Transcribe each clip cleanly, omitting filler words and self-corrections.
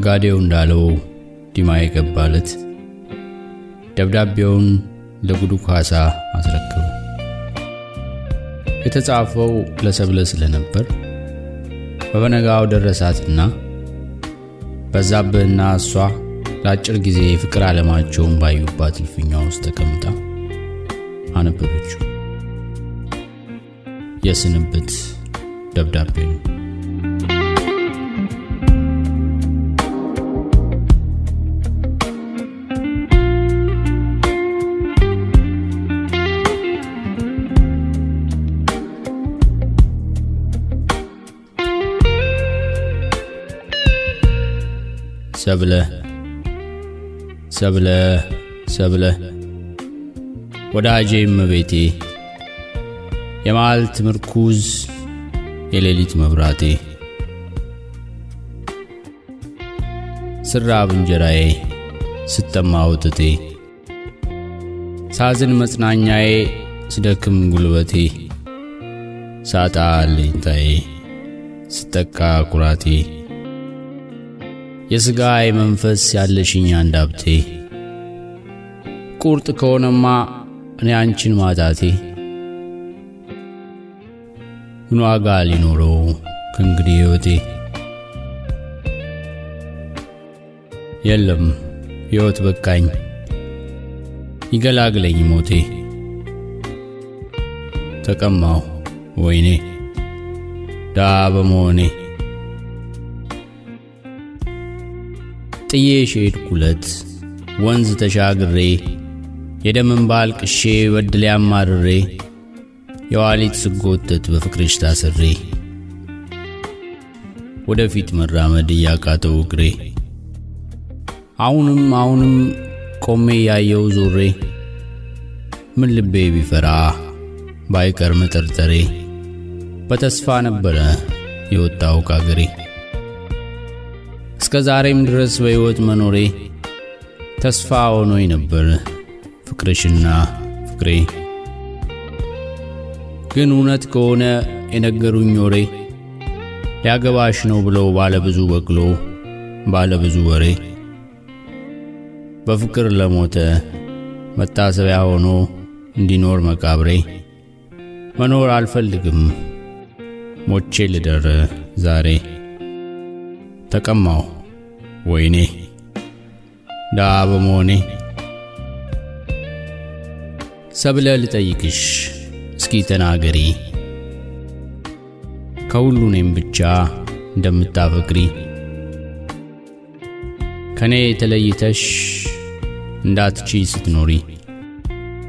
ነጋዴው እንዳለው ዲማ የገባለት ደብዳቤውን ለጉዱ ካሳ አስረከበ። የተጻፈው ለሰብለ ስለነበር በበነጋው ደረሳትና በዛብህና እሷ ለአጭር ጊዜ ፍቅር ዓለማቸውን ባዩባት እልፍኛ ውስጥ ተቀምጣ አነበበችው። የስንብት ደብዳቤ ነው። ሰብለ ወዳጄ እመቤቴ፣ የመዓልት ምርኩዝ የሌሊት መብራቴ፣ ስራብ እንጀራዬ ስተማ ወተቴ፣ ሳዝን መጽናኛዬ ስደክም ጉልበቴ፣ ሳጣ አለኝታዬ ስተካ ኩራቴ፣ የሥጋዬ መንፈስ ያለሽኝ አንዳብቴ፣ ቁርጥ ከሆነማ እኔ አንቺን ማጣቴ ምን ዋጋ ሊኖረው ከእንግዲህ ሕይወቴ? የለም ሕይወት በቃኝ ይገላግለኝ ሞቴ። ተቀማሁ ወይኔ ዳ በመሆኔ፣ ጥዬሽ ሄድኩለት ወንዝ ተሻግሬ፣ የደምን ባልቅሼ በድል ያማርሬ፣ የዋሊት ስጎተት በፍቅርሽ ታስሬ፣ ወደፊት መራመድ እያቃተው እግሬ፣ አሁንም ቆሜ ያየው ዞሬ፣ ምን ልቤ ቢፈራ ባይቀር መጠርጠሬ፣ በተስፋ ነበረ የወጣው ካገሬ። እስከ ዛሬም ድረስ በሕይወት መኖሬ ተስፋ ሆኖኝ ነበር ፍቅርሽና ፍቅሬ። ግን እውነት ከሆነ የነገሩኝ ወሬ፣ ሊያገባሽ ነው ብለው ባለብዙ በቅሎ ባለብዙ ወሬ፣ በፍቅር ለሞተ መታሰቢያ ሆኖ እንዲኖር መቃብሬ። መኖር አልፈልግም ሞቼ ልደር ዛሬ። ተቀማሁ ወይኔ ዳ በመሆኔ። ሰብለ ልጠይቅሽ እስኪ ተናገሪ፣ ከሁሉ እኔም ብቻ እንደምታፈቅሪ። ከኔ ተለይተሽ እንዳትቺ ስትኖሪ፣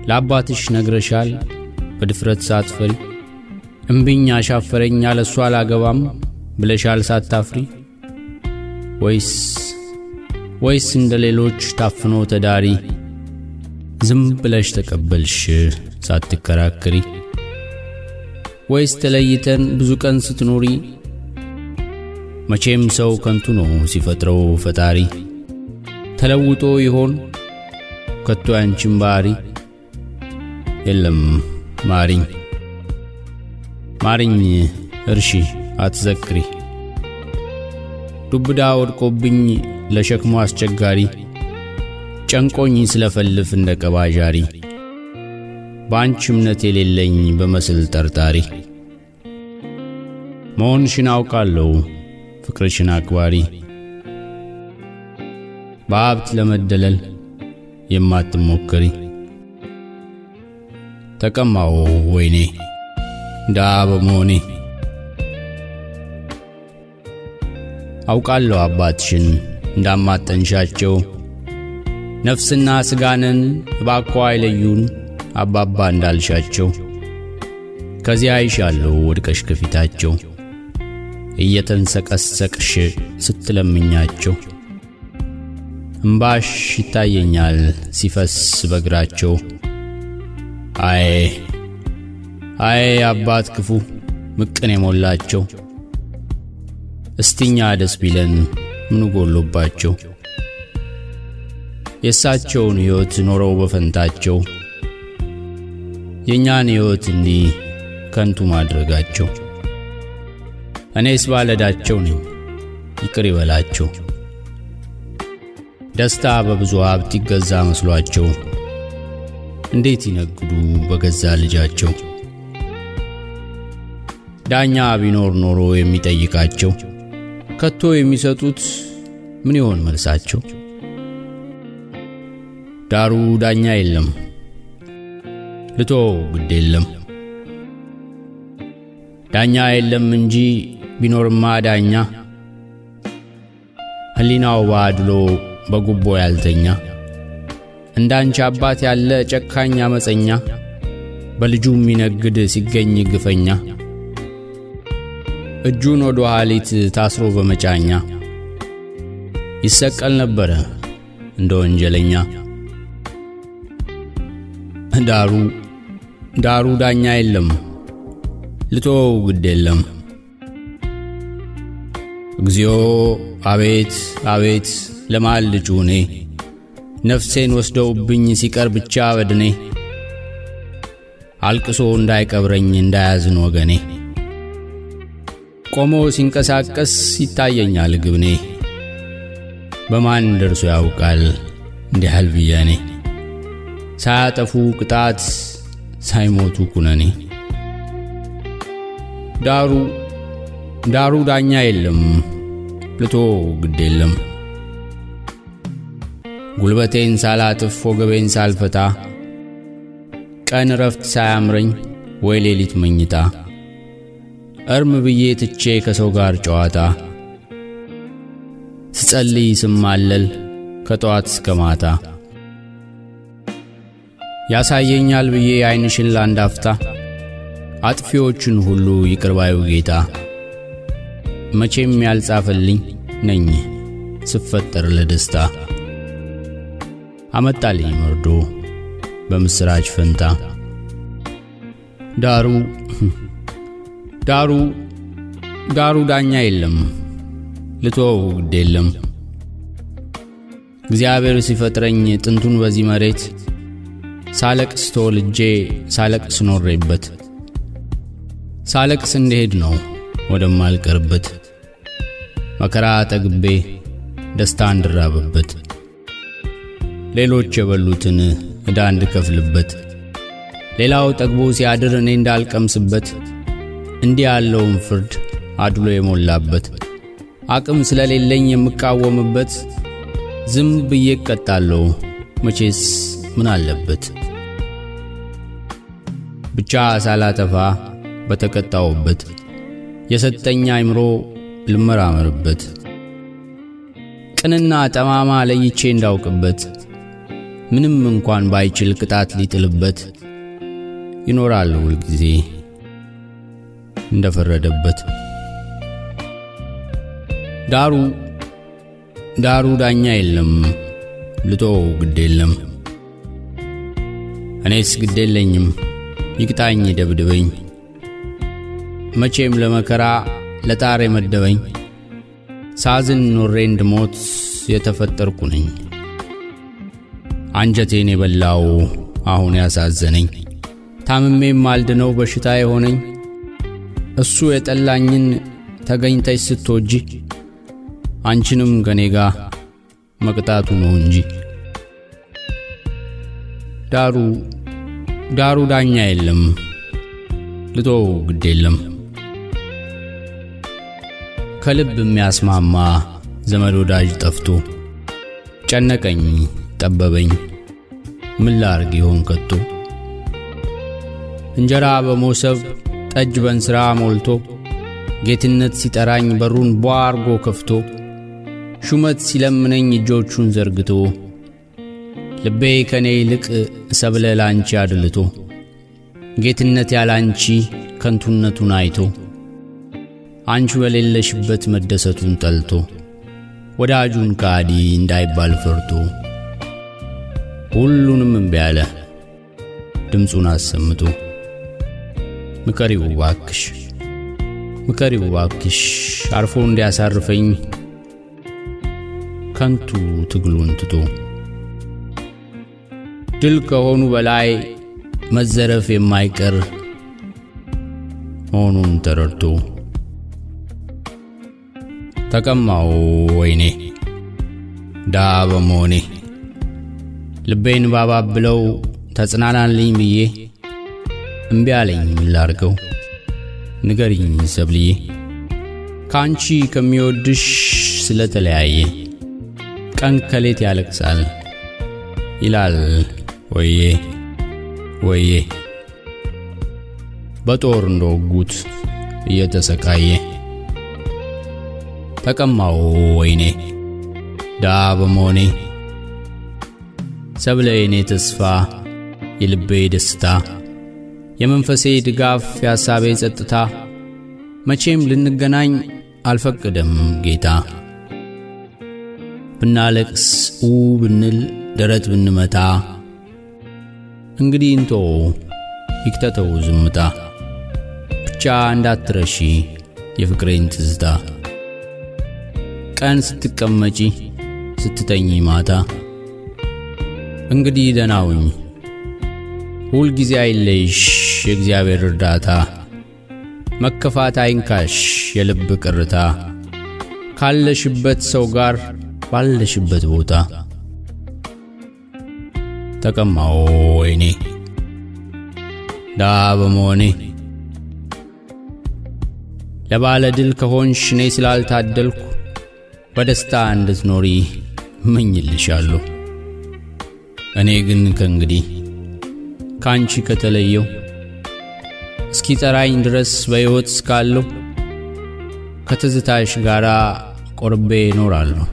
ለአባትሽ ነግረሻል በድፍረት ሳትፈሪ። እምቢኝ አሻፈረኝ ያለሷ አላገባም ብለሻል ሳታፍሪ። ወይስ እንደሌሎች ታፍኖ ተዳሪ፣ ዝም ብለሽ ተቀበልሽ ሳትከራከሪ። ወይስ ተለይተን ብዙ ቀን ስትኖሪ፣ መቼም ሰው ከንቱ ነው ሲፈጥረው ፈጣሪ። ተለውጦ ይሆን ከቶ ያንቺን ባህሪ? የለም ማሪኝ እርሺ አትዘክሪ። ዱብዳ ወድቆብኝ ለሸክሙ አስቸጋሪ፣ ጨንቆኝ ስለፈልፍ እንደ ቀባዣሪ። በአንቺ እምነት የሌለኝ በመስል ጠርጣሪ፣ መሆንሽን አውቃለሁ ፍቅርሽን አክባሪ። በሀብት ለመደለል የማትሞክሪ፣ ተቀማሁ ወይኔ ዳ በመሆኔ። አውቃለሁ አባትሽን እንዳማጠንሻቸው፣ ነፍስና ሥጋንን እባክዎ አይለዩን አባባ እንዳልሻቸው። ከዚያ አይሻለሁ ወድቀሽ ከፊታቸው፣ እየተንሰቀሰቅሽ ስትለምኛቸው። እምባሽ ይታየኛል ሲፈስ በእግራቸው። አይ አባት ክፉ ምቅን የሞላቸው፣ እስቲኛ ደስ ቢለን ምን ጎሎባቸው? የእሳቸውን ሕይወት ኖረው በፈንታቸው፣ የእኛን ሕይወት እንዲህ ከንቱ ማድረጋቸው። እኔስ ባለዳቸው ነኝ ይቅር ይበላቸው። ደስታ በብዙ ሀብት ይገዛ መስሏቸው እንዴት ይነግዱ በገዛ ልጃቸው። ዳኛ ቢኖር ኖሮ የሚጠይቃቸው ከቶ የሚሰጡት ምን ይሆን መልሳቸው? ዳሩ ዳኛ የለም ልቶ ግድ የለም። ዳኛ የለም እንጂ ቢኖርማ ዳኛ ህሊናው ባድሎ በጉቦ ያልተኛ እንዳንቺ አባት ያለ ጨካኝ አመፀኛ በልጁ የሚነግድ ሲገኝ ግፈኛ እጁን ወደ ኋሊት ታስሮ በመጫኛ ይሰቀል ነበረ እንደ ወንጀለኛ። ዳሩ ዳኛ የለም ልተወው ግድ የለም። እግዚኦ አቤት አቤት ለማል ልጩኔ ነፍሴን ወስደውብኝ ሲቀር ብቻ በድኔ አልቅሶ እንዳይቀብረኝ እንዳያዝን ወገኔ ቆሞ ሲንቀሳቀስ ይታየኛል ግብኔ በማን ደርሶ ያውቃል እንዲህ አልብያኔ ሳያጠፉ ቅጣት ሳይሞቱ ኩነኔ። ዳሩ ዳኛ የለም ልተወው ግድ የለም። ጉልበቴን ሳላጥፍ ወገቤን ሳልፈታ ቀን ረፍት ሳያምረኝ ወይ ሌሊት መኝታ እርም ብዬ ትቼ ከሰው ጋር ጨዋታ ስጸልይ ስማለል ከጠዋት እስከ ማታ ያሳየኛል ብዬ ዓይንሽን ላንዳፍታ አጥፊዎችን ሁሉ ይቅርባዩ ጌታ መቼም ያልጻፈልኝ ነኝ ስፈጠር ለደስታ አመጣልኝ መርዶ በምስራች ፈንታ። ዳሩ ዳኛ የለም ልተወው ግድ የለም። እግዚአብሔር ሲፈጥረኝ ጥንቱን በዚህ መሬት ሳለቅስ ተወልጄ ሳለቅስ ኖሬበት ሳለቅስ እንደሄድ ነው ወደማልቀርበት መከራ ጠግቤ ደስታ እንድራብበት ሌሎች የበሉትን ዕዳ እንድከፍልበት ሌላው ጠግቦ ሲያድር እኔ እንዳልቀምስበት እንዲህ ያለውን ፍርድ አድሎ የሞላበት አቅም ስለሌለኝ የምቃወምበት ዝም ብዬ እቀጣለሁ መቼስ ምን አለበት ብቻ ሳላጠፋ በተቀጣውበት የሰጠኝ አእምሮ ልመራመርበት ቅንና ጠማማ ለይቼ እንዳውቅበት ምንም እንኳን ባይችል ቅጣት ሊጥልበት ይኖራል ሁል ጊዜ እንደፈረደበት። ዳሩ ዳኛ የለም ልተወው ግድ የለም። እኔስ ግድ የለኝም ይቅጣኝ ደብድበኝ መቼም ለመከራ ለጣር የመደበኝ ሳዝን ኖሬ እንድሞት የተፈጠርኩ ነኝ። አንጀቴን የበላው አሁን ያሳዘነኝ ታምሜም ማልድነው በሽታ የሆነኝ እሱ የጠላኝን ተገኝተሽ ስትወጂ አንቺንም ከኔ ጋር መቅጣቱ ነው እንጂ። ዳሩ ዳኛ የለም ልተወው ግድ የለም። ከልብ የሚያስማማ ዘመድ ወዳጅ ጠፍቶ ጨነቀኝ ጠበበኝ ምን ላርግ ይሆን ከቶ እንጀራ በመሶብ ጠጅ በእንስራ ሞልቶ ጌትነት ሲጠራኝ በሩን ቧርጎ ከፍቶ ሹመት ሲለምነኝ እጆቹን ዘርግቶ ልቤ ከኔ ይልቅ ሰብለ ላንቺ አድልቶ ጌትነት ያላንቺ ከንቱነቱን አይቶ አንቺ በሌለሽበት መደሰቱን ጠልቶ ወዳጁን ካዲ እንዳይባል ፈርቶ ሁሉንም እምቢ አለ ድምጹን አሰምቶ ምከሪው ባክሽ አርፎ እንዲያሳርፈኝ ከንቱ ትግሉን ትቶ ድል ከሆኑ በላይ መዘረፍ የማይቀር መሆኑን ተረድቶ ተቀማው ወይኔ ድሃ በመሆኔ ልቤን ባባብለው ተጽናናልኝ ብዬ እምቢ አለኝ ምን ላድርገው ንገሪኝ ሰብልዬ ካንቺ ከሚወድሽ ስለተለያየ ቀን ከሌት ያለቅሳል ይላል ወዬ ወዬ በጦር እንደወጉት እየተሰቃየ ተቀማው ወይኔ ድሃ በመሆኔ ሰብለ የኔ ተስፋ የልቤ ደስታ የመንፈሴ ድጋፍ የሐሳቤ ጸጥታ መቼም ልንገናኝ አልፈቀደም ጌታ ብናለቅስ ብንል ደረት ብንመታ እንግዲህ እንቶ ይክተተው ዝምታ ብቻ እንዳትረሺ የፍቅሬን ትዝታ ቀን ስትቀመጪ ስትተኚ ማታ እንግዲህ ደህና ሁኚ ሁል ጊዜ አይለይሽ የእግዚአብሔር እርዳታ መከፋት አይንካሽ የልብ ቅርታ ካለሽበት ሰው ጋር ባለሽበት ቦታ ተቀማው ወይኔ ድሃ በመሆኔ ለባለ ድል ከሆንሽ እኔ ስላልታደልኩ በደስታ እንድትኖሪ እመኝልሻለሁ እኔ ግን ከእንግዲህ ካንቺ ከተለየው እስኪ ጠራኝ ድረስ በሕይወት እስካለሁ ከትዝታሽ ጋራ ቆርቤ እኖራለሁ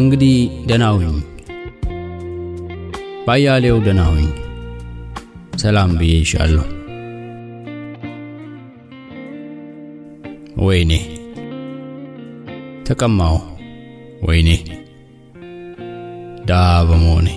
እንግዲህ ደህና ሁኚ ባያሌው ደህና ሁኚ ሰላም ብዬሻለሁ ወይኔ ተቀማው ወይኔ ድሃ በመሆኔ